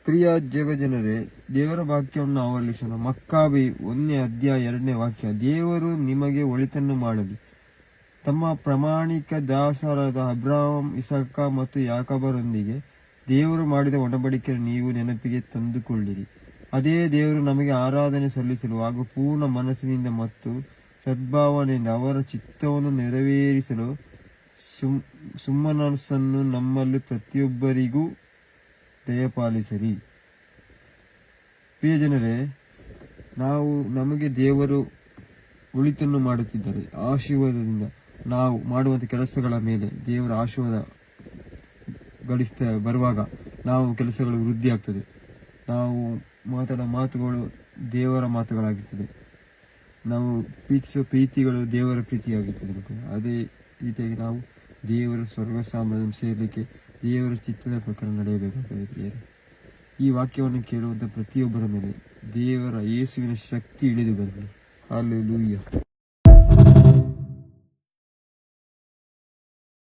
ಪ್ರಿಯ ದೇವಜನರೇ, ದೇವರ ವಾಕ್ಯವನ್ನು ಆವರಿಸೋಣ. ಮಕ್ಕಾಬಿ 1ನೇ ಅಧ್ಯಾಯ 2ನೇ ವಾಕ್ಯ. ದೇವರು ನಿಮಗೆ ಒಳಿತನ್ನು ಮಾಡಲಿ. ತಮ್ಮ ಪ್ರಾಮಾಣಿಕ ದಾಸರಾದ ಅಬ್ರಹಾಂ, ಇಸಾಕ ಮತ್ತು ಯಾಕೋಬರೊಂದಿಗೆ ದೇವರು ಮಾಡಿದ ಒಡಂಬಡಿಕೆಯನ್ನು ನೀವು ನೆನಪಿಗೆ ತಂದುಕೊಳ್ಳಿರಿ. ಅದೇ ದೇವರು ನಮಗೆ ಆರಾಧನೆ ಸಲ್ಲಿಸಲು ಹಾಗೂ ಪೂರ್ಣ ಮನಸ್ಸಿನಿಂದ ಮತ್ತು ಸದ್ಭಾವನೆಯಿಂದ ಅವರ ಚಿತ್ತವನ್ನು ನೆರವೇರಿಸಲು ಸುಮ್ಮನಸ್ಸನ್ನು ನಮ್ಮಲ್ಲಿ ಪ್ರತಿಯೊಬ್ಬರಿಗೂ ದಯಪಾಲಿಸಿರಿ. ಪ್ರಿಯ ಜನರೇ, ನಮಗೆ ದೇವರು ಒಳಿತನ್ನು ಮಾಡುತ್ತಿದ್ದಾರೆ. ಆಶೀರ್ವಾದದಿಂದ ನಾವು ಮಾಡುವಂಥ ಕೆಲಸಗಳ ಮೇಲೆ ದೇವರ ಆಶೀರ್ವಾದ ಬರುವಾಗ ನಾವು ಕೆಲಸಗಳು ವೃದ್ಧಿ ಆಗ್ತದೆ. ನಾವು ಮಾತಾಡೋ ಮಾತುಗಳು ದೇವರ ಮಾತುಗಳಾಗಿರ್ತದೆ. ನಾವು ಪ್ರೀತಿಸುವ ಪ್ರೀತಿಗಳು ದೇವರ ಪ್ರೀತಿಯಾಗಿರ್ತದೆ. ಅದೇ ರೀತಿಯಾಗಿ ನಾವು ದೇವರ ಸ್ವರ್ಗ ಸಾಮ್ರಾಜ್ಯವನ್ನು ಸೇರಲಿಕ್ಕೆ ದೇವರ ಚಿತ್ತದ ಪ್ರಕಾರ ನಡೆಯಬೇಕಾಗುತ್ತದೆ. ಈ ವಾಕ್ಯವನ್ನು ಕೇಳುವಂಥ ಪ್ರತಿಯೊಬ್ಬರ ಮೇಲೆ ದೇವರ ಯೇಸುವಿನ ಶಕ್ತಿ ಇಳಿದು ಬರಲಿ. ಹಲ್ಲೆಲೂಯಾ.